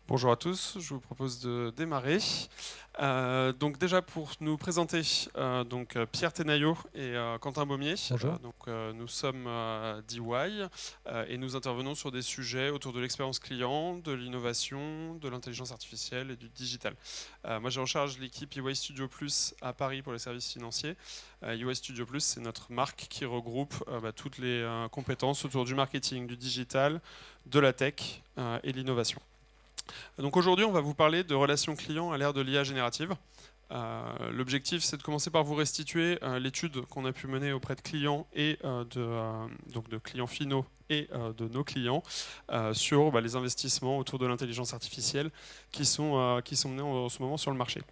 Bonjour à tous, je vous propose de démarrer. Donc déjà pour nous présenter, Pierre Tenaillot et Quentin Baumier. Bonjour. Nous sommes d'EY et nous intervenons sur des sujets autour de l'expérience client, de l'innovation, de l'intelligence artificielle et du digital. Moi j'ai en charge l'équipe EY Studio Plus à Paris pour les services financiers. EY Studio Plus, c'est notre marque qui regroupe toutes les compétences autour du marketing, du digital, de la tech et l'innovation. Donc aujourd'hui, on va vous parler de relations clients à l'ère de l'IA générative. L'objectif, c'est de commencer par vous restituer l'étude qu'on a pu mener auprès de clients et de clients finaux et de nos clients sur les investissements autour de l'intelligence artificielle qui sont menés en ce moment sur le marché.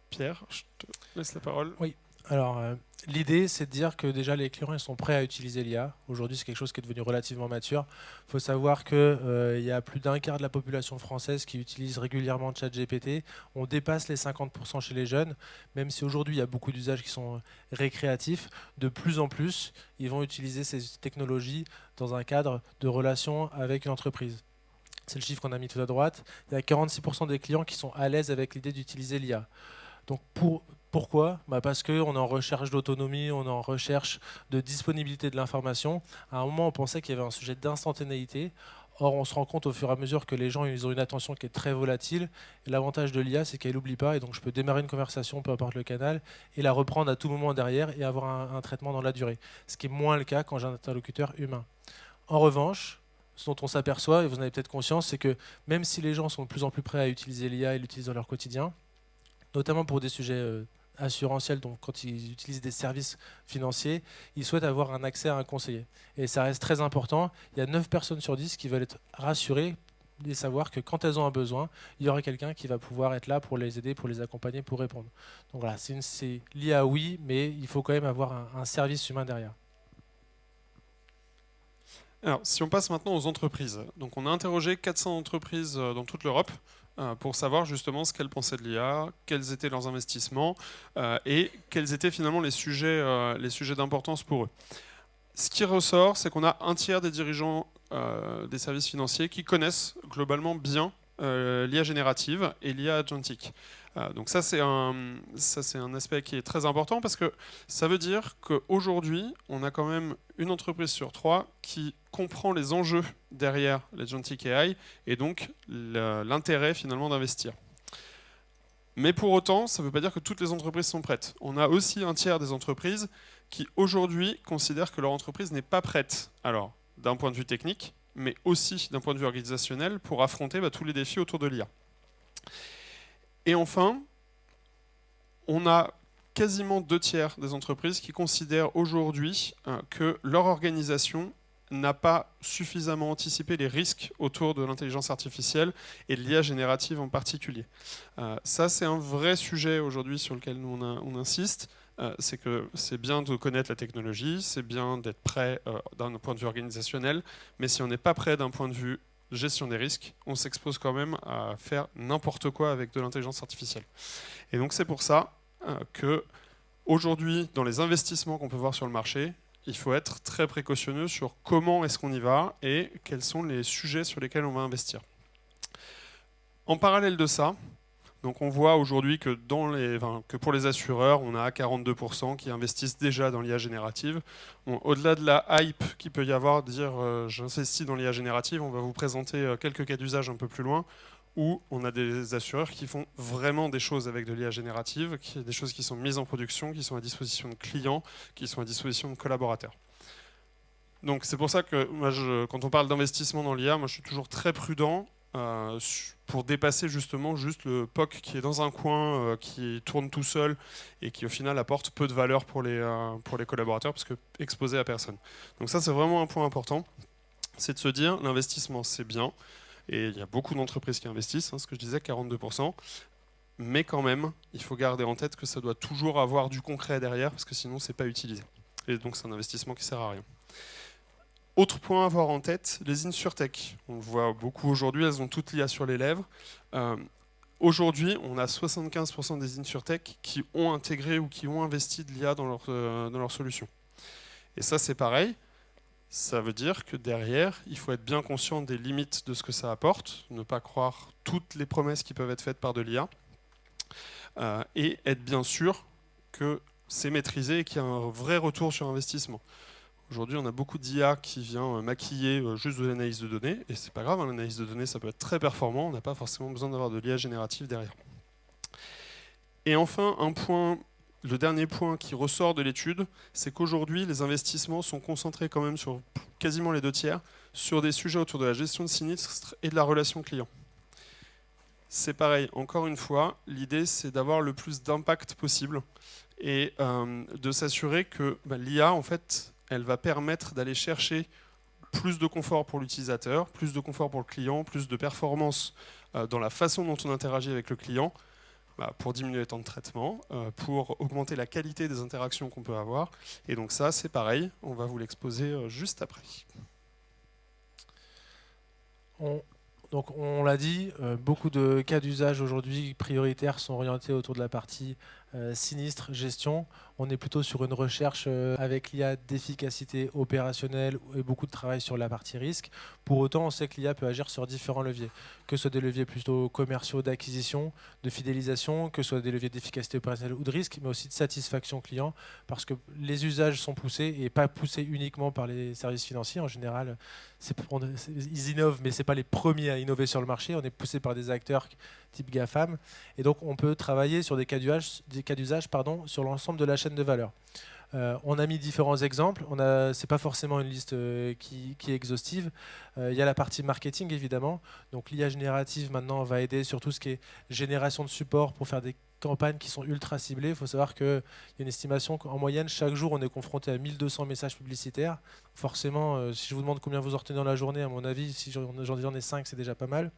Pierre, je te laisse la parole. Oui. Alors, l'idée, c'est de dire que déjà les clients ils sont prêts à utiliser l'IA. Aujourd'hui, c'est quelque chose qui est devenu relativement mature. Il faut savoir qu'il y a plus d'un quart de la population française qui utilise régulièrement ChatGPT. On dépasse les 50% chez les jeunes, même si aujourd'hui il y a beaucoup d'usages qui sont récréatifs. De plus en plus, ils vont utiliser ces technologies dans un cadre de relation avec une entreprise. C'est le chiffre qu'on a mis tout à droite. Il y a 46% des clients qui sont à l'aise avec l'idée d'utiliser l'IA. Donc pourquoi Parce qu'on est en recherche d'autonomie, on est en recherche de disponibilité de l'information. À un moment, on pensait qu'il y avait un sujet d'instantanéité. Or, on se rend compte au fur et à mesure que les gens ils ont une attention qui est très volatile. Et l'avantage de l'IA, c'est qu'elle n'oublie pas. Et donc, je peux démarrer une conversation, peu importe le canal, et la reprendre à tout moment derrière et avoir un traitement dans la durée. Ce qui est moins le cas quand j'ai un interlocuteur humain. En revanche, ce dont on s'aperçoit, et vous en avez peut-être conscience, c'est que même si les gens sont de plus en plus prêts à utiliser l'IA et l'utilisent dans leur quotidien, notamment pour des sujets assurantiels, donc quand ils utilisent des services financiers, ils souhaitent avoir un accès à un conseiller. Et ça reste très important. Il y a 9 personnes sur 10 qui veulent être rassurées et savoir que quand elles ont un besoin, il y aura quelqu'un qui va pouvoir être là pour les aider, pour les accompagner, pour répondre. Donc voilà, c'est l'IA oui, mais il faut quand même avoir un service humain derrière. Alors, si on passe maintenant aux entreprises, donc on a interrogé 400 entreprises dans toute l'Europe pour savoir justement ce qu'elles pensaient de l'IA, quels étaient leurs investissements et quels étaient finalement les sujets d'importance pour eux. Ce qui ressort, c'est qu'on a un tiers des dirigeants des services financiers qui connaissent globalement bien l'IA générative et l'IA agentique. Donc ça, c'est un aspect qui est très important parce que ça veut dire qu'aujourd'hui, on a quand même une entreprise sur trois qui comprend les enjeux derrière l'agentic AI et donc l'intérêt finalement d'investir. Mais pour autant, ça ne veut pas dire que toutes les entreprises sont prêtes. On a aussi un tiers des entreprises qui aujourd'hui considèrent que leur entreprise n'est pas prête. Alors, d'un point de vue technique, mais aussi d'un point de vue organisationnel pour affronter tous les défis autour de l'IA. Et enfin, on a quasiment 2 tiers des entreprises qui considèrent aujourd'hui que leur organisation n'a pas suffisamment anticipé les risques autour de l'intelligence artificielle et de l'IA générative en particulier. Ça, c'est un vrai sujet aujourd'hui sur lequel nous on insiste. C'est que c'est bien de connaître la technologie, c'est bien d'être prêt d'un point de vue organisationnel, mais si on n'est pas prêt d'un point de vue gestion des risques, on s'expose quand même à faire n'importe quoi avec de l'intelligence artificielle. Et donc c'est pour ça que aujourd'hui, dans les investissements qu'on peut voir sur le marché, il faut être très précautionneux sur comment est-ce qu'on y va et quels sont les sujets sur lesquels on va investir. En parallèle de ça, donc on voit aujourd'hui que, que pour les assureurs, on a 42% qui investissent déjà dans l'IA générative. Au-delà de la hype qu'il peut y avoir de dire j'investis dans l'IA générative, on va vous présenter quelques cas d'usage un peu plus loin où on a des assureurs qui font vraiment des choses avec de l'IA générative, des choses qui sont mises en production, qui sont à disposition de clients, qui sont à disposition de collaborateurs. Donc c'est pour ça que moi, quand on parle d'investissement dans l'IA, moi je suis toujours très prudent pour dépasser justement juste le POC qui est dans un coin, qui tourne tout seul et qui au final apporte peu de valeur pour les collaborateurs parce que exposé à personne. Donc ça c'est vraiment un point important, c'est de se dire l'investissement c'est bien et il y a beaucoup d'entreprises qui investissent, ce que je disais 42%, mais quand même il faut garder en tête que ça doit toujours avoir du concret derrière parce que sinon c'est pas utilisé. Et donc c'est un investissement qui sert à rien. Autre point à avoir en tête, les insurtech. On le voit beaucoup aujourd'hui, elles ont toutes l'IA sur les lèvres. Aujourd'hui, on a 75% des insurtech qui ont intégré ou qui ont investi de l'IA dans leur solution. Et ça, c'est pareil. Ça veut dire que derrière, il faut être bien conscient des limites de ce que ça apporte, ne pas croire toutes les promesses qui peuvent être faites par de l'IA, et être bien sûr que c'est maîtrisé et qu'il y a un vrai retour sur investissement. Aujourd'hui, on a beaucoup d'IA qui vient maquiller juste de l'analyse de données, et c'est pas grave, hein, l'analyse de données, ça peut être très performant, on n'a pas forcément besoin d'avoir de l'IA générative derrière. Et enfin, le dernier point qui ressort de l'étude, c'est qu'aujourd'hui, les investissements sont concentrés quand même sur quasiment les 2/3 sur des sujets autour de la gestion de sinistres et de la relation client. C'est pareil, encore une fois, l'idée c'est d'avoir le plus d'impact possible et de s'assurer que l'IA, en fait, elle va permettre d'aller chercher plus de confort pour l'utilisateur, plus de confort pour le client, plus de performance dans la façon dont on interagit avec le client, pour diminuer les temps de traitement, pour augmenter la qualité des interactions qu'on peut avoir. Et donc ça, c'est pareil, on va vous l'exposer juste après. Donc on l'a dit, beaucoup de cas d'usage aujourd'hui prioritaires sont orientés autour de la partie sinistre, gestion. On est plutôt sur une recherche avec l'IA d'efficacité opérationnelle et beaucoup de travail sur la partie risque. Pour autant, on sait que l'IA peut agir sur différents leviers, que ce soit des leviers plutôt commerciaux d'acquisition, de fidélisation, que ce soit des leviers d'efficacité opérationnelle ou de risque, mais aussi de satisfaction client, parce que les usages sont poussés et pas poussés uniquement par les services financiers. En général, ils innovent, mais ce n'est pas les premiers à innover sur le marché. On est poussé par des acteurs type GAFAM. Et donc, on peut travailler sur des cas d'usage sur l'ensemble de la chaîne de valeur. On a mis différents exemples. Ce n'est pas forcément une liste qui est exhaustive. Il y a la partie marketing, évidemment. Donc, l'IA générative, maintenant, va aider sur tout ce qui est génération de support pour faire des campagnes qui sont ultra ciblées. Il faut savoir qu'il y a une estimation qu'en moyenne, chaque jour, on est confronté à 1200 messages publicitaires. Forcément, si je vous demande combien vous en retenez dans la journée, à mon avis, si j'en ai 5, c'est déjà pas mal.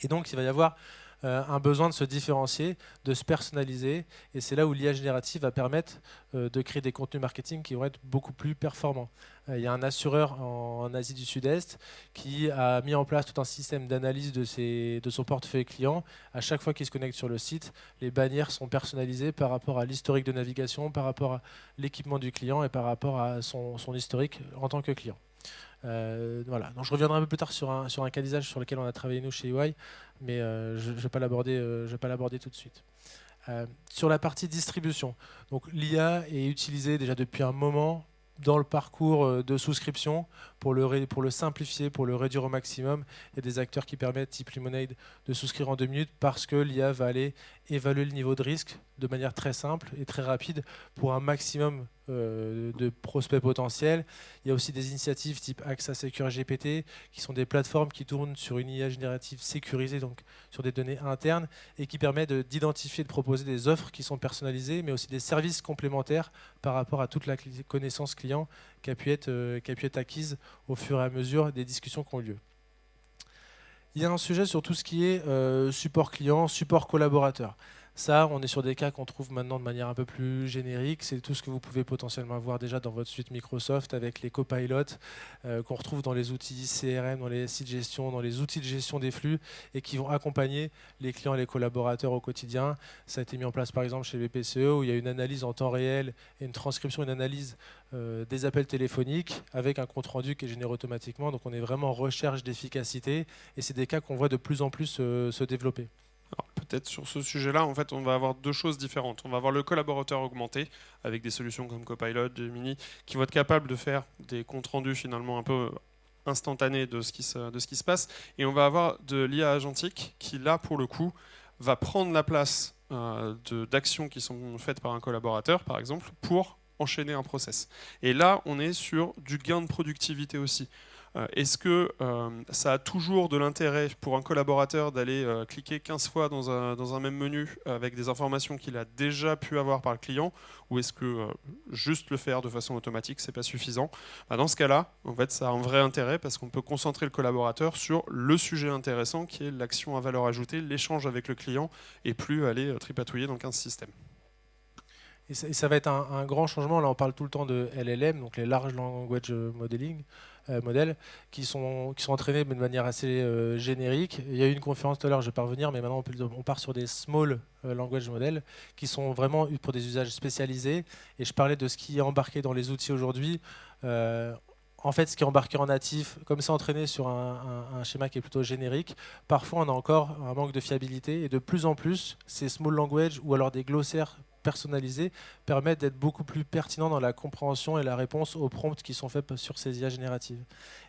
Et donc, il va y avoir un besoin de se différencier, de se personnaliser. Et c'est là où l'IA générative va permettre de créer des contenus marketing qui vont être beaucoup plus performants. Il y a un assureur en Asie du Sud-Est qui a mis en place tout un système d'analyse de son portefeuille client. À chaque fois qu'il se connecte sur le site, les bannières sont personnalisées par rapport à l'historique de navigation, par rapport à l'équipement du client et par rapport à son historique en tant que client. Voilà. Donc, je reviendrai un peu plus tard sur un cas d'usage sur lequel on a travaillé nous chez EY, mais je ne vais pas l'aborder tout de suite. Sur la partie distribution, donc l'IA est utilisée déjà depuis un moment dans le parcours de souscription pour le simplifier, pour le réduire au maximum. Il y a des acteurs qui permettent, type Lemonade, de souscrire en 2 minutes parce que l'IA va aller évaluer le niveau de risque de manière très simple et très rapide pour un maximum de prospects potentiels. Il y a aussi des initiatives type AXA Secure GPT qui sont des plateformes qui tournent sur une IA générative sécurisée, donc sur des données internes, et qui permettent d'identifier et de proposer des offres qui sont personnalisées, mais aussi des services complémentaires par rapport à toute la connaissance client qui a pu être acquise au fur et à mesure des discussions qui ont eu lieu. Il y a un sujet sur tout ce qui est support client, support collaborateur. Ça, on est sur des cas qu'on trouve maintenant de manière un peu plus générique. C'est tout ce que vous pouvez potentiellement avoir déjà dans votre suite Microsoft avec les copilotes qu'on retrouve dans les outils CRM, dans les sites de gestion, dans les outils de gestion des flux et qui vont accompagner les clients et les collaborateurs au quotidien. Ça a été mis en place par exemple chez BPCE où il y a une analyse en temps réel et une transcription, une analyse des appels téléphoniques avec un compte-rendu qui est généré automatiquement. Donc on est vraiment en recherche d'efficacité et c'est des cas qu'on voit de plus en plus se développer. Alors, peut-être sur ce sujet-là, en fait, on va avoir deux choses différentes. On va avoir le collaborateur augmenté avec des solutions comme Copilot, Gemini, qui vont être capables de faire des comptes rendus finalement un peu instantanés de ce qui se passe. Et on va avoir de l'IA agentique qui, là, pour le coup, va prendre la place d'actions qui sont faites par un collaborateur, par exemple, pour enchaîner un process. Et là, on est sur du gain de productivité aussi. Est-ce que ça a toujours de l'intérêt pour un collaborateur d'aller cliquer 15 fois dans un même menu avec des informations qu'il a déjà pu avoir par le client, ou est-ce que juste le faire de façon automatique, c'est pas suffisant? Dans ce cas-là, en fait, ça a un vrai intérêt parce qu'on peut concentrer le collaborateur sur le sujet intéressant qui est l'action à valeur ajoutée, l'échange avec le client, et plus aller tripatouiller dans 15 systèmes. Et ça va être un grand changement. Là, on parle tout le temps de LLM, donc les Large Language modèles, qui sont entraînés de manière assez générique. Il y a eu une conférence tout à l'heure, je vais pas revenir, mais maintenant on part sur des Small Language Models qui sont vraiment pour des usages spécialisés. Et je parlais de ce qui est embarqué dans les outils aujourd'hui. en fait, ce qui est embarqué en natif, comme c'est entraîné sur un schéma qui est plutôt générique, parfois on a encore un manque de fiabilité. Et de plus en plus, ces small language ou alors des glossaires personnalisés permettent d'être beaucoup plus pertinents dans la compréhension et la réponse aux prompts qui sont faits sur ces IA génératives.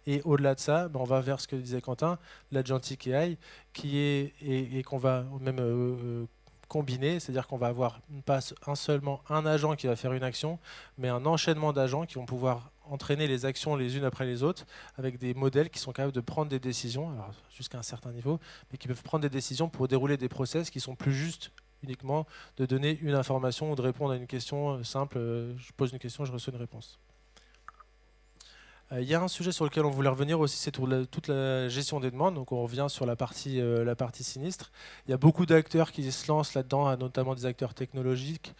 Et au-delà de ça, on va vers ce que disait Quentin, l'agentic AI, qui est et qu'on va même combiner, c'est-à-dire qu'on va avoir pas seulement un agent qui va faire une action, mais un enchaînement d'agents qui vont pouvoir entraîner les actions les unes après les autres avec des modèles qui sont capables de prendre des décisions, alors jusqu'à un certain niveau, mais qui peuvent prendre des décisions pour dérouler des process qui sont plus justes uniquement de donner une information ou de répondre à une question simple. Je pose une question, je reçois une réponse. Il y a un sujet sur lequel on voulait revenir aussi, c'est toute la gestion des demandes. Donc on revient sur la partie sinistre. Il y a beaucoup d'acteurs qui se lancent là-dedans, notamment des acteurs technologiques,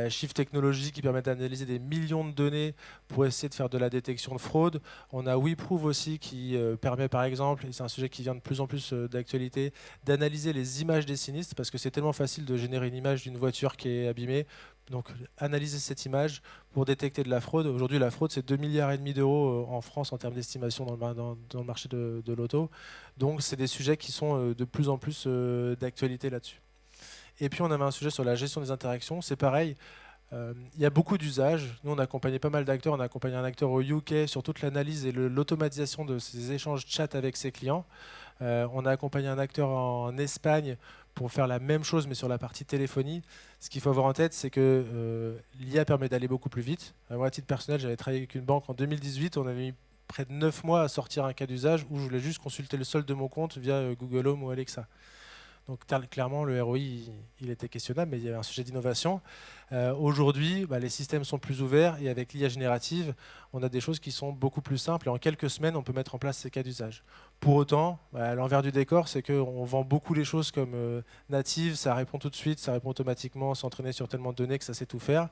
Chiffre Technologies qui permettent d'analyser des millions de données pour essayer de faire de la détection de fraude. On a WeProve aussi qui permet par exemple, et c'est un sujet qui vient de plus en plus d'actualité, d'analyser les images des sinistres parce que c'est tellement facile de générer une image d'une voiture qui est abîmée. Donc analyser cette image pour détecter de la fraude. Aujourd'hui, la fraude, c'est 2,5 milliards d'euros en France en termes d'estimation dans le marché de l'auto. Donc c'est des sujets qui sont de plus en plus d'actualité là-dessus. Et puis on avait un sujet sur la gestion des interactions. C'est pareil, il y a beaucoup d'usages. Nous, on a accompagné pas mal d'acteurs. On a accompagné un acteur au UK sur toute l'analyse et l'automatisation de ces échanges chat avec ses clients. On a accompagné un acteur en Espagne pour faire la même chose mais sur la partie téléphonie. Ce qu'il faut avoir en tête, c'est que l'IA permet d'aller beaucoup plus vite. Moi, à titre personnel, j'avais travaillé avec une banque en 2018. On avait mis près de 9 mois à sortir un cas d'usage où je voulais juste consulter le solde de mon compte via Google Home ou Alexa. Donc clairement, le ROI, il était questionnable, mais il y avait un sujet d'innovation. Aujourd'hui, les systèmes sont plus ouverts et avec l'IA générative, on a des choses qui sont beaucoup plus simples et en quelques semaines, on peut mettre en place ces cas d'usage. Pour autant, l'envers du décor, c'est qu'on vend beaucoup les choses comme natives, ça répond tout de suite, ça répond automatiquement, s'entraîner sur tellement de données que ça sait tout faire.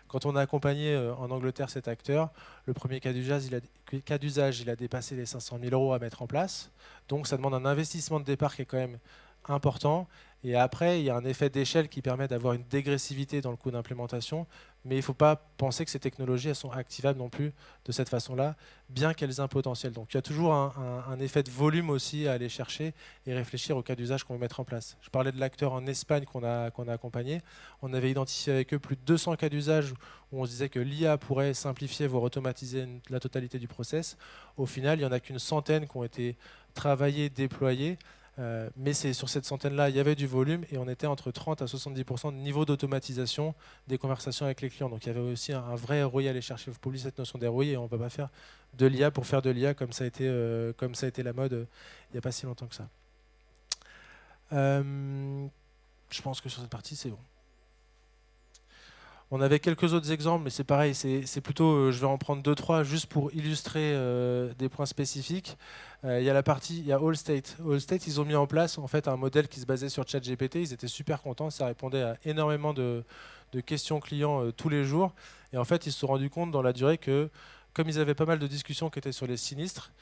Quand on a accompagné en Angleterre cet acteur, le premier cas d'usage, il a dépassé les 500 000 euros à mettre en place. Donc ça demande un investissement de départ qui est quand même important. Et après, il y a un effet d'échelle qui permet d'avoir une dégressivité dans le coût d'implémentation. Mais il ne faut pas penser que ces technologies elles sont activables non plus de cette façon-là, bien qu'elles aient un potentiel. Donc il y a toujours un effet de volume aussi à aller chercher et réfléchir au cas d'usage qu'on veut mettre en place. Je parlais de l'acteur en Espagne qu'on a accompagné. On avait identifié avec eux plus de 200 cas d'usage où on se disait que l'IA pourrait simplifier, voire automatiser la totalité du process. Au final, il n'y en a qu'une centaine qui ont été travaillées, déployées. Mais c'est sur cette centaine-là, il y avait du volume et on était entre 30 à 70% de niveau d'automatisation des conversations avec les clients. Donc il y avait aussi un vrai ROI à aller chercher. Il faut pas oublier cette notion d'ROI et on ne peut pas faire de l'IA pour faire de l'IA comme ça a été la mode il n'y a pas si longtemps que ça. Je pense que sur cette partie, c'est bon. On avait quelques autres exemples, mais c'est pareil, c'est plutôt, je vais en prendre 2-3 juste pour illustrer des points spécifiques. Il y a il y a Allstate. Allstate, ils ont mis en place en fait un modèle qui se basait sur ChatGPT. Ils étaient super contents, ça répondait à énormément de questions clients tous les jours. Et en fait, ils se sont rendus compte dans la durée que, comme ils avaient pas mal de discussions qui étaient sur les sinistres,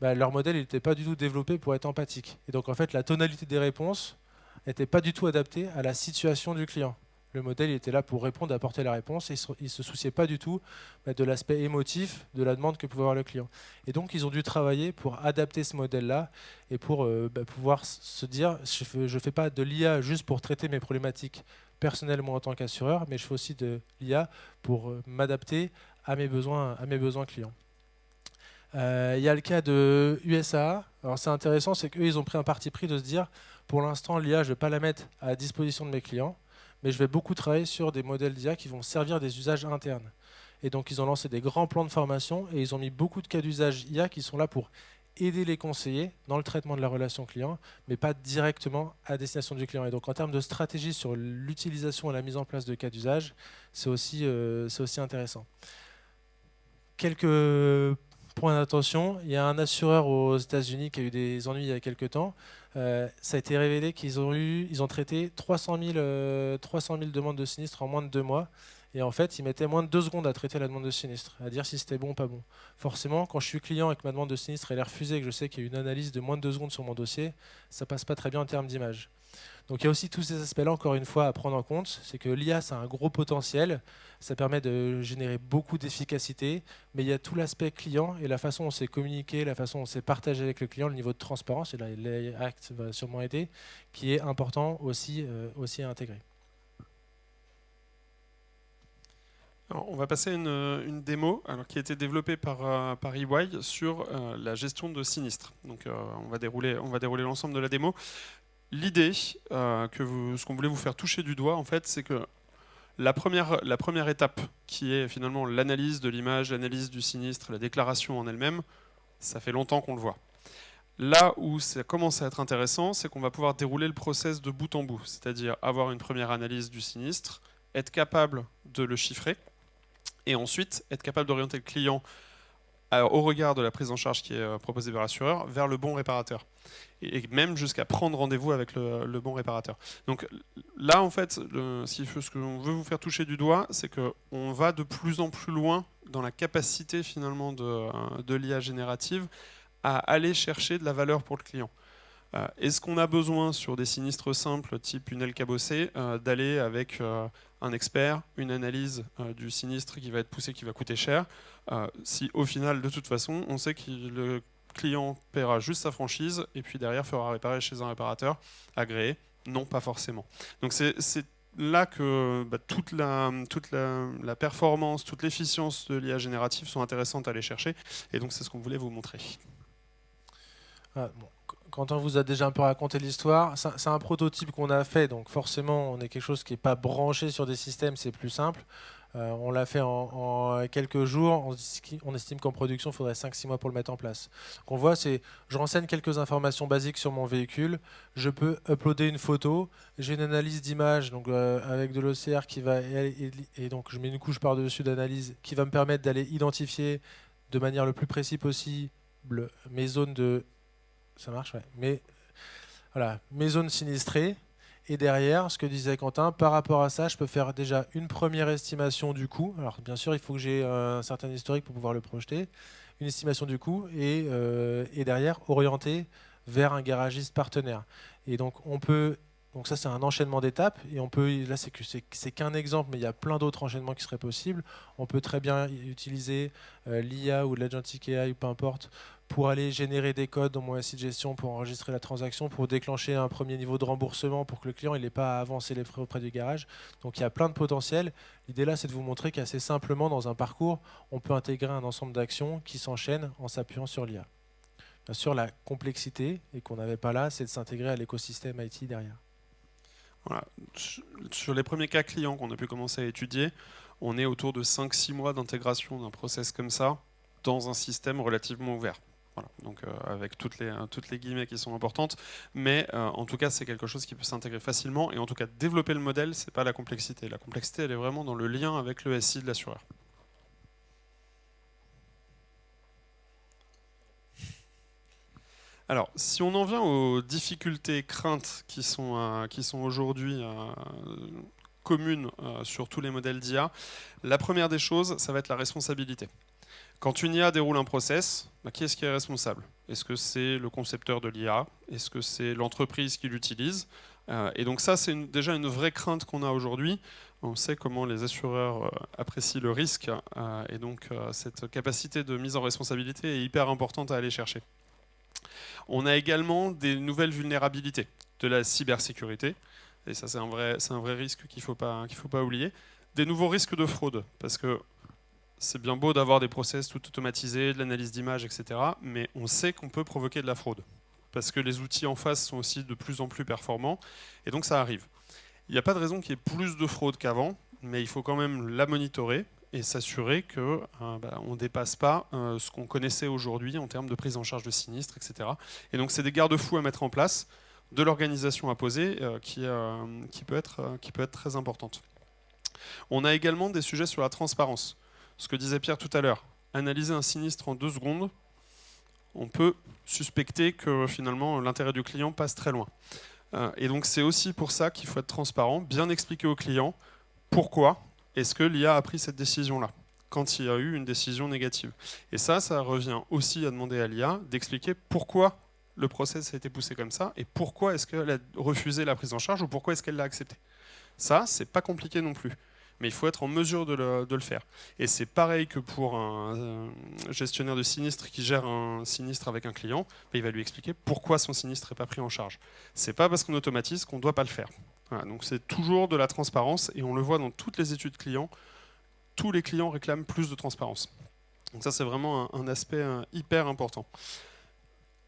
leur modèle n'était pas du tout développé pour être empathique. Et donc en fait, la tonalité des réponses n'était pas du tout adaptée à la situation du client. Le modèle était là pour répondre, apporter la réponse, et il ne se souciait pas du tout de l'aspect émotif de la demande que pouvait avoir le client. Et donc, ils ont dû travailler pour adapter ce modèle-là et pour pouvoir se dire, je ne fais pas de l'IA juste pour traiter mes problématiques personnellement en tant qu'assureur, mais je fais aussi de l'IA pour m'adapter à mes besoins clients. Il y a le cas de USAA. Alors, c'est intéressant, c'est qu'eux, ils ont pris un parti pris de se dire, pour l'instant, l'IA, je ne vais pas la mettre à disposition de mes clients, mais je vais beaucoup travailler sur des modèles d'IA qui vont servir des usages internes. Et donc, ils ont lancé des grands plans de formation et ils ont mis beaucoup de cas d'usage IA qui sont là pour aider les conseillers dans le traitement de la relation client, mais pas directement à destination du client. Et donc, en termes de stratégie sur l'utilisation et la mise en place de cas d'usage, c'est aussi intéressant. Quelques points d'attention. Il y a un assureur aux États-Unis qui a eu des ennuis il y a quelques temps. Ça a été révélé qu'ils ont traité 300 000 demandes de sinistres en moins de 2 mois. Et en fait, il mettait moins de 2 secondes à traiter la demande de sinistre, à dire si c'était bon ou pas bon. Forcément, quand je suis client et que ma demande de sinistre elle est refusée et que je sais qu'il y a une analyse de moins de 2 secondes sur mon dossier, ça passe pas très bien en termes d'image. Donc il y a aussi tous ces aspects-là, encore une fois, à prendre en compte. C'est que l'IA, ça a un gros potentiel, ça permet de générer beaucoup d'efficacité, mais il y a tout l'aspect client et la façon dont c'est communiqué, la façon dont c'est partagé avec le client, le niveau de transparence, et là l'AI Act va sûrement aider, qui est important aussi à intégrer. Alors, on va passer à une démo qui a été développée par EY sur la gestion de sinistres. Donc, on va dérouler l'ensemble de la démo. L'idée, ce qu'on voulait vous faire toucher du doigt, en fait, c'est que la première étape, qui est finalement l'analyse de l'image, l'analyse du sinistre, la déclaration en elle-même, ça fait longtemps qu'on le voit. Là où ça commence à être intéressant, c'est qu'on va pouvoir dérouler le process de bout en bout, c'est-à-dire avoir une première analyse du sinistre, être capable de le chiffrer, et ensuite être capable d'orienter le client au regard de la prise en charge qui est proposée par l'assureur vers le bon réparateur. Et même jusqu'à prendre rendez-vous avec le bon réparateur. Donc là, en fait, ce que l'on veut vous faire toucher du doigt, c'est qu'on va de plus en plus loin dans la capacité finalement de l'IA générative à aller chercher de la valeur pour le client. Est-ce qu'on a besoin sur des sinistres simples type une aile cabossée d'aller avec un expert, une analyse du sinistre qui va être poussé, qui va coûter cher, si au final de toute façon on sait que le client paiera juste sa franchise et puis derrière fera réparer chez un réparateur agréé? Non, pas forcément. Donc c'est là que toute la performance, toute l'efficience de l'IA générative sont intéressantes à aller chercher, et donc c'est ce qu'on voulait vous montrer. Bon. Quand on vous a déjà un peu raconté l'histoire, c'est un prototype qu'on a fait, donc forcément on est quelque chose qui n'est pas branché sur des systèmes, c'est plus simple. On l'a fait en quelques jours, on estime qu'en production il faudrait 5-6 mois pour le mettre en place. Donc on voit, je renseigne quelques informations basiques sur mon véhicule, je peux uploader une photo, j'ai une analyse d'image donc, avec de l'OCR qui va, et donc je mets une couche par-dessus d'analyse qui va me permettre d'aller identifier de manière le plus précise possible mes zones de... Ça marche, ouais. Mais voilà, mes zones sinistrées. Et derrière, ce que disait Quentin, par rapport à ça, je peux faire déjà une première estimation du coût. Alors bien sûr, il faut que j'ai un certain historique pour pouvoir le projeter. Une estimation du coût et derrière, orienter vers un garagiste partenaire. Et donc on peut... Donc ça, c'est un enchaînement d'étapes. Et on peut, là, c'est qu'un exemple, mais il y a plein d'autres enchaînements qui seraient possibles. On peut très bien utiliser l'IA ou l'Agentic AI ou peu importe pour aller générer des codes dans mon SI de gestion pour enregistrer la transaction, pour déclencher un premier niveau de remboursement pour que le client n'ait pas à avancer les frais auprès du garage. Donc il y a plein de potentiel. L'idée là, c'est de vous montrer qu'assez simplement, dans un parcours, on peut intégrer un ensemble d'actions qui s'enchaînent en s'appuyant sur l'IA. Bien sûr, la complexité, et qu'on n'avait pas là, c'est de s'intégrer à l'écosystème IT derrière. Voilà. Sur les premiers cas clients qu'on a pu commencer à étudier, on est autour de 5-6 mois d'intégration d'un process comme ça dans un système relativement ouvert. Voilà. Donc avec toutes les guillemets qui sont importantes, mais en tout cas c'est quelque chose qui peut s'intégrer facilement, et en tout cas développer le modèle, c'est pas la complexité. La complexité, elle est vraiment dans le lien avec le SI de l'assureur. Alors, si on en vient aux difficultés, craintes qui sont aujourd'hui communes sur tous les modèles d'IA, la première des choses, ça va être la responsabilité. Quand une IA déroule un process, qui est-ce qui est responsable? Est-ce que c'est le concepteur de l'IA? Est-ce que c'est l'entreprise qui l'utilise? Et donc ça, c'est déjà une vraie crainte qu'on a aujourd'hui. On sait comment les assureurs apprécient le risque, et donc cette capacité de mise en responsabilité est hyper importante à aller chercher. On a également des nouvelles vulnérabilités, de la cybersécurité, et ça c'est un vrai risque qu'il faut pas oublier. Des nouveaux risques de fraude, parce que c'est bien beau d'avoir des process tout automatisés, de l'analyse d'images, etc. Mais on sait qu'on peut provoquer de la fraude, parce que les outils en face sont aussi de plus en plus performants, et donc ça arrive. Il n'y a pas de raison qu'il y ait plus de fraude qu'avant, mais il faut quand même la monitorer et s'assurer qu'on ne dépasse pas ce qu'on connaissait aujourd'hui en termes de prise en charge de sinistres, etc. Et donc c'est des garde-fous à mettre en place, de l'organisation à poser, qui peut être très importante. On a également des sujets sur la transparence. Ce que disait Pierre tout à l'heure, analyser un sinistre en 2 secondes, on peut suspecter que finalement l'intérêt du client passe très loin. Et donc c'est aussi pour ça qu'il faut être transparent, bien expliquer au client pourquoi est-ce que l'IA a pris cette décision-là quand il y a eu une décision négative? Et ça revient aussi à demander à l'IA d'expliquer pourquoi le process a été poussé comme ça et pourquoi est-ce qu'elle a refusé la prise en charge ou pourquoi est-ce qu'elle l'a accepté. Ça, c'est pas compliqué non plus, mais il faut être en mesure de le faire. Et c'est pareil que pour un gestionnaire de sinistre qui gère un sinistre avec un client, il va lui expliquer pourquoi son sinistre n'est pas pris en charge. C'est pas parce qu'on automatise qu'on ne doit pas le faire. Voilà, donc c'est toujours de la transparence et on le voit dans toutes les études clients. Tous les clients réclament plus de transparence. Donc ça, c'est vraiment un aspect hyper important.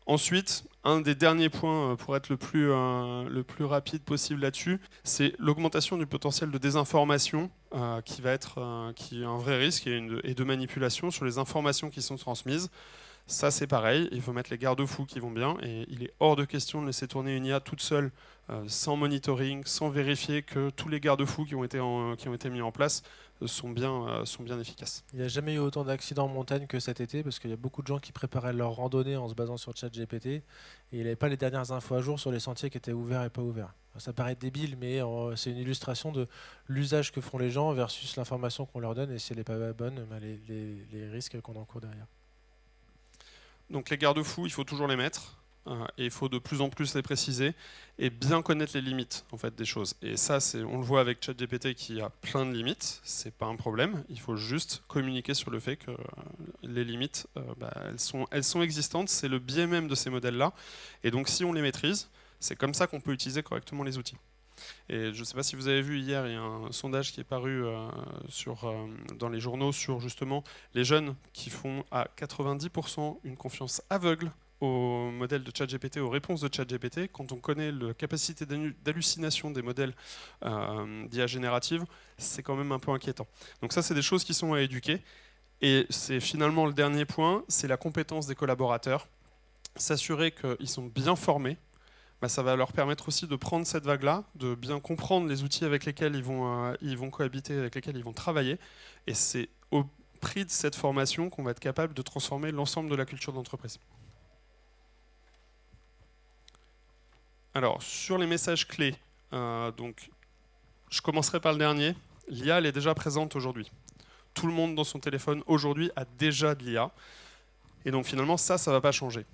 Ensuite, un des derniers points pour être le plus rapide possible là-dessus, c'est l'augmentation du potentiel de désinformation qui est un vrai risque et de manipulation sur les informations qui sont transmises. Ça, c'est pareil, il faut mettre les garde-fous qui vont bien et il est hors de question de laisser tourner une IA toute seule, sans monitoring, sans vérifier que tous les garde-fous qui ont été mis en place sont bien efficaces. Il n'y a jamais eu autant d'accidents en montagne que cet été, parce qu'il y a beaucoup de gens qui préparaient leur randonnée en se basant sur ChatGPT, et il n'y avait pas les dernières infos à jour sur les sentiers qui étaient ouverts et pas ouverts. Ça paraît débile, mais c'est une illustration de l'usage que font les gens versus l'information qu'on leur donne, et si elle n'est pas bonne, les risques qu'on encourt derrière. Donc les garde-fous, il faut toujours les mettre. Et il faut de plus en plus les préciser et bien connaître les limites en fait, des choses. Et ça, on le voit avec ChatGPT qui a plein de limites, c'est pas un problème, il faut juste communiquer sur le fait que les limites, elles sont existantes, c'est le biais même de ces modèles-là. Et donc si on les maîtrise, c'est comme ça qu'on peut utiliser correctement les outils. Et je ne sais pas si vous avez vu hier, il y a un sondage qui est paru dans les journaux sur justement les jeunes qui font à 90% une confiance aveugle au modèle de ChatGPT, aux réponses de ChatGPT. Quand on connaît la capacité d'hallucination des modèles d'IA générative, c'est quand même un peu inquiétant. Donc ça, c'est des choses qui sont à éduquer. Et c'est finalement le dernier point, c'est la compétence des collaborateurs. S'assurer qu'ils sont bien formés. Ça va leur permettre aussi de prendre cette vague-là, de bien comprendre les outils avec lesquels ils vont cohabiter, avec lesquels ils vont travailler. Et c'est au prix de cette formation qu'on va être capable de transformer l'ensemble de la culture d'entreprise. Alors, sur les messages clés, donc, je commencerai par le dernier. L'IA, elle est déjà présente aujourd'hui. Tout le monde dans son téléphone aujourd'hui a déjà de l'IA. Et donc finalement, ça ne va pas changer.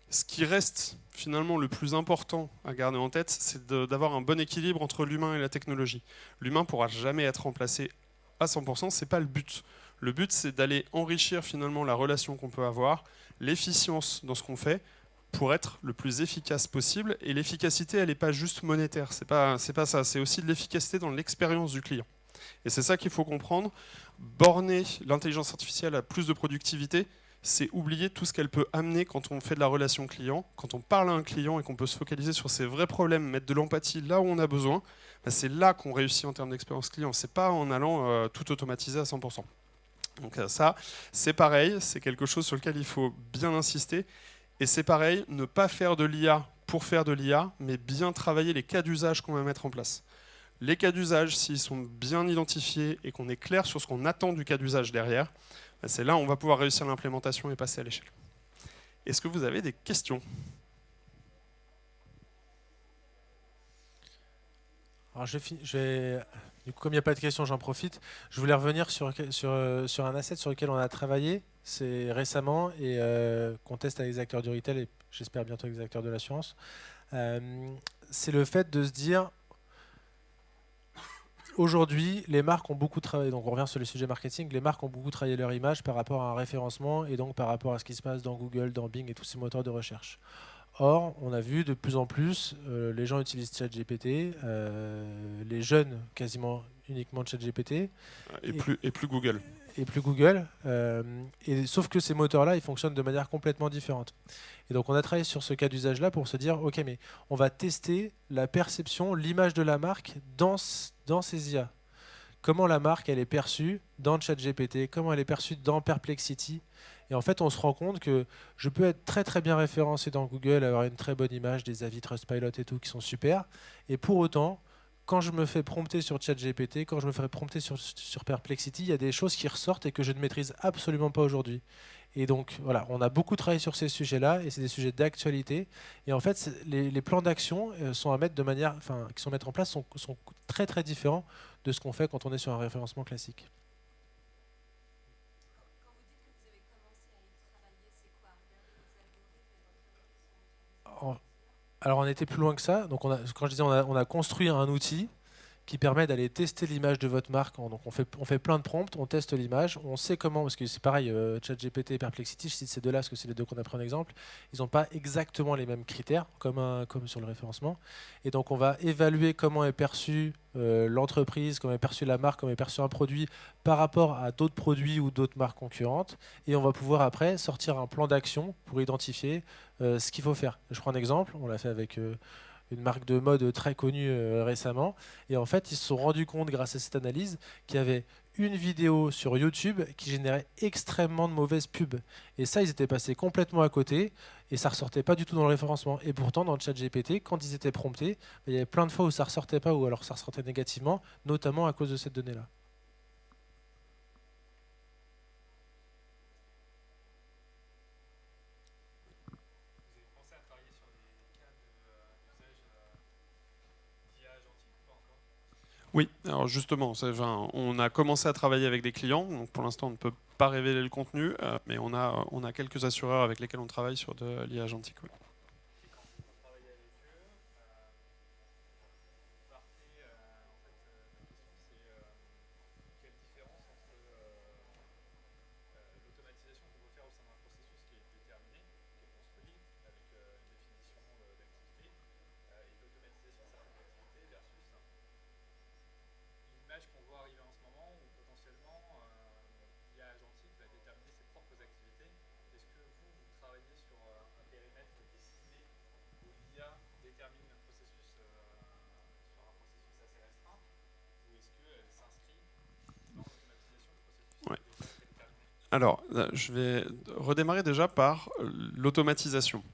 Ce qui reste finalement le plus important à garder en tête, c'est d'avoir un bon équilibre entre l'humain et la technologie. L'humain ne pourra jamais être remplacé à 100%, ce n'est pas le but. Le but, c'est d'aller enrichir finalement la relation qu'on peut avoir, l'efficience dans ce qu'on fait, pour être le plus efficace possible. Et l'efficacité, elle n'est pas juste monétaire, c'est pas ça, c'est aussi de l'efficacité dans l'expérience du client. Et c'est ça qu'il faut comprendre. Borner l'intelligence artificielle à plus de productivité, c'est oublier tout ce qu'elle peut amener quand on fait de la relation client, quand on parle à un client et qu'on peut se focaliser sur ses vrais problèmes, mettre de l'empathie là où on a besoin, c'est là qu'on réussit en termes d'expérience client, c'est pas en allant tout automatiser à 100%. Donc ça, c'est pareil, c'est quelque chose sur lequel il faut bien insister. Et c'est pareil, ne pas faire de l'IA pour faire de l'IA, mais bien travailler les cas d'usage qu'on va mettre en place. Les cas d'usage, s'ils sont bien identifiés et qu'on est clair sur ce qu'on attend du cas d'usage derrière, c'est là où on va pouvoir réussir l'implémentation et passer à l'échelle. Est-ce que vous avez des questions ? Alors du coup, comme il n'y a pas de questions, j'en profite. Je voulais revenir sur un asset sur lequel on a travaillé récemment et qu'on teste avec les acteurs du retail et j'espère bientôt avec les acteurs de l'assurance. C'est le fait de se dire, aujourd'hui, les marques ont beaucoup travaillé, donc on revient sur le sujet marketing, les marques ont beaucoup travaillé leur image par rapport à un référencement et donc par rapport à ce qui se passe dans Google, dans Bing et tous ces moteurs de recherche. Or, on a vu de plus en plus, les gens utilisent ChatGPT, les jeunes quasiment uniquement ChatGPT. Et plus Google. Et plus Google. Sauf que ces moteurs-là, ils fonctionnent de manière complètement différente. Et donc, on a travaillé sur ce cas d'usage-là pour se dire, OK, mais on va tester la perception, l'image de la marque dans ces IA. Comment la marque, elle est perçue dans ChatGPT, comment elle est perçue dans Perplexity. Et en fait, on se rend compte que je peux être très très bien référencé dans Google, avoir une très bonne image, des avis Trustpilot et tout qui sont super. Et pour autant, quand je me fais prompter sur ChatGPT, quand je me fais prompter sur Perplexity, il y a des choses qui ressortent et que je ne maîtrise absolument pas aujourd'hui. Et donc voilà, on a beaucoup travaillé sur ces sujets-là et c'est des sujets d'actualité. Et en fait, les plans d'action sont à mettre qui sont à mettre en place sont très très différents de ce qu'on fait quand on est sur un référencement classique. Alors on était plus loin que ça. Donc quand je disais on a construit un outil qui permet d'aller tester l'image de votre marque. Donc on fait plein de prompts, on teste l'image, on sait comment, parce que c'est pareil, ChatGPT et Perplexity, je cite ces deux-là parce que c'est les deux qu'on a pris en exemple, ils n'ont pas exactement les mêmes critères, comme sur le référencement. Et donc on va évaluer comment est perçue l'entreprise, comment est perçue la marque, comment est perçu un produit par rapport à d'autres produits ou d'autres marques concurrentes. Et on va pouvoir après sortir un plan d'action pour identifier ce qu'il faut faire. Je prends un exemple, on l'a fait avec une marque de mode très connue récemment. Et en fait, ils se sont rendus compte, grâce à cette analyse, qu'il y avait une vidéo sur YouTube qui générait extrêmement de mauvaises pubs. Et ça, ils étaient passés complètement à côté et ça ressortait pas du tout dans le référencement. Et pourtant, dans le chat GPT, quand ils étaient promptés, il y avait plein de fois où ça ressortait pas ou alors ça ressortait négativement, notamment à cause de cette donnée-là. Oui, alors justement, on a commencé à travailler avec des clients, donc pour l'instant on ne peut pas révéler le contenu, mais on a quelques assureurs avec lesquels on travaille sur de l'IA agentique. Oui. Alors, je vais redémarrer déjà par l'automatisation.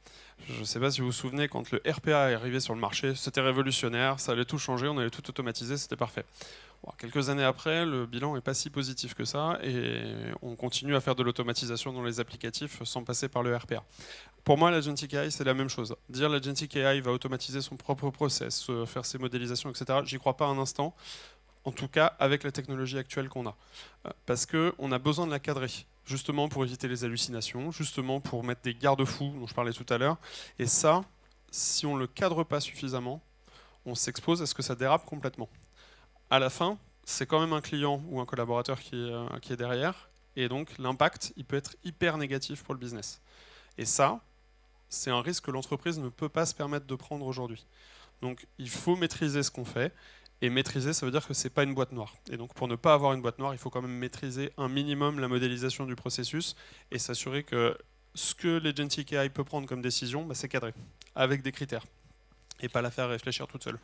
Je ne sais pas si vous vous souvenez, quand le RPA est arrivé sur le marché, c'était révolutionnaire, ça allait tout changer, on allait tout automatiser, c'était parfait. Bon, quelques années après, le bilan n'est pas si positif que ça, et on continue à faire de l'automatisation dans les applicatifs sans passer par le RPA. Pour moi, l'Agentic AI, c'est la même chose. Dire l'Agentic AI va automatiser son propre process, faire ses modélisations, etc., j'y crois pas un instant. En tout cas avec la technologie actuelle qu'on a. Parce qu'on a besoin de la cadrer, justement pour éviter les hallucinations, justement pour mettre des garde-fous dont je parlais tout à l'heure. Et ça, si on ne le cadre pas suffisamment, on s'expose à ce que ça dérape complètement. À la fin, c'est quand même un client ou un collaborateur qui est derrière, et donc l'impact, il peut être hyper négatif pour le business. Et ça, c'est un risque que l'entreprise ne peut pas se permettre de prendre aujourd'hui. Donc il faut maîtriser ce qu'on fait. Et maîtriser, ça veut dire que ce n'est pas une boîte noire. Et donc pour ne pas avoir une boîte noire, il faut quand même maîtriser un minimum la modélisation du processus et s'assurer que ce que l'Agentic AI peut prendre comme décision, c'est cadré, avec des critères, et pas la faire réfléchir toute seule.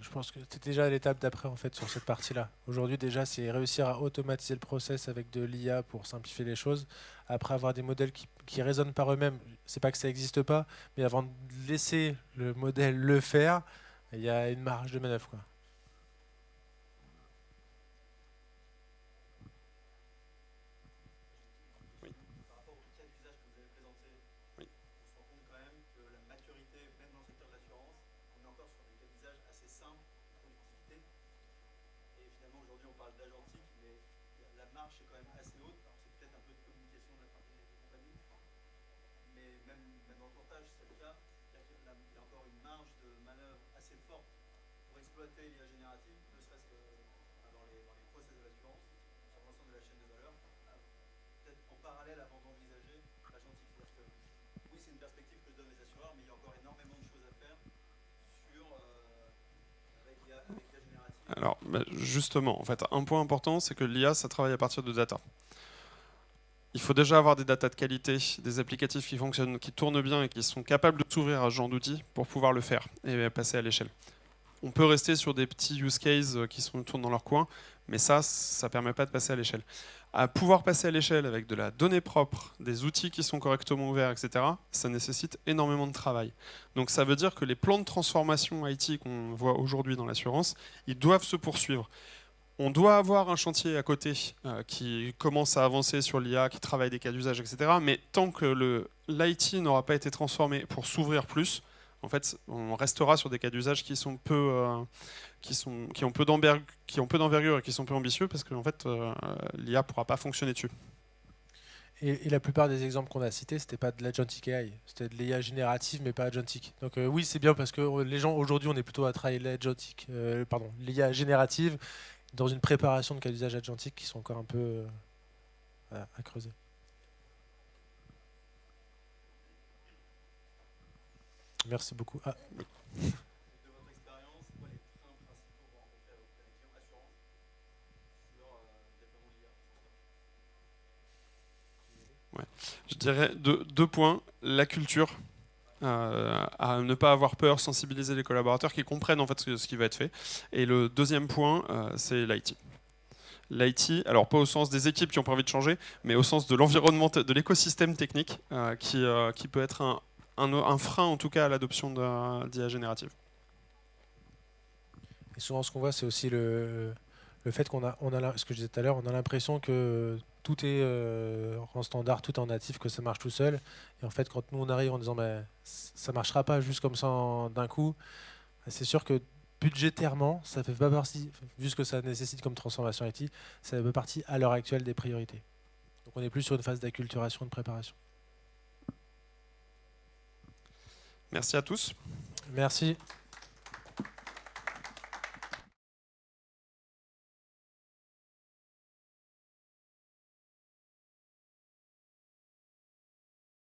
Je pense que c'était déjà l'étape d'après en fait sur cette partie-là. Aujourd'hui déjà c'est réussir à automatiser le process avec de l'IA pour simplifier les choses. Après avoir des modèles qui raisonnent par eux-mêmes, c'est pas que ça n'existe pas, mais avant de laisser le modèle le faire, il y a une marge de manœuvre, quoi. Alors, justement, en fait, un point important, c'est que l'IA, ça travaille à partir de data. Il faut déjà avoir des datas de qualité, des applicatifs qui fonctionnent, qui tournent bien et qui sont capables de s'ouvrir à ce genre d'outils pour pouvoir le faire et passer à l'échelle. On peut rester sur des petits use cases qui tournent dans leur coin, mais ça ne permet pas de passer à l'échelle. À pouvoir passer à l'échelle avec de la donnée propre, des outils qui sont correctement ouverts, etc., ça nécessite énormément de travail. Donc ça veut dire que les plans de transformation IT qu'on voit aujourd'hui dans l'assurance, ils doivent se poursuivre. On doit avoir un chantier à côté qui commence à avancer sur l'IA, qui travaille des cas d'usage, etc., mais tant que l'IT n'aura pas été transformé pour s'ouvrir plus, En fait, on restera sur des cas d'usage qui sont qui ont peu d'envergure et qui sont peu ambitieux parce que en fait, l'IA pourra pas fonctionner dessus. Et la plupart des exemples qu'on a cités, c'était pas de l'agentic AI, c'était de l'IA générative, mais pas agentic. Donc oui, c'est bien parce que les gens aujourd'hui, on est plutôt à travailler l'IA générative dans une préparation de cas d'usage agentique qui sont encore un peu à creuser. Merci beaucoup. Ah. Ouais. Je dirais deux points. La culture, à ne pas avoir peur, sensibiliser les collaborateurs qui comprennent en fait ce qui va être fait. Et le deuxième point, c'est l'IT. L'IT, alors pas au sens des équipes qui ont pas envie de changer, mais au sens de l'environnement, de l'écosystème technique qui peut être un frein en tout cas à l'adoption d'IA générative. Et souvent, ce qu'on voit, c'est aussi le fait ce que je disais tout à l'heure, on a l'impression que tout est en standard, tout est en natif, que ça marche tout seul. Et en fait, quand nous on arrive en disant ça marchera pas juste comme ça d'un coup, c'est sûr que budgétairement, ça fait pas partie, vu ce que ça nécessite comme transformation IT, ça fait pas partie à l'heure actuelle des priorités. Donc on est plus sur une phase d'acculturation, de préparation. Merci à tous. Merci.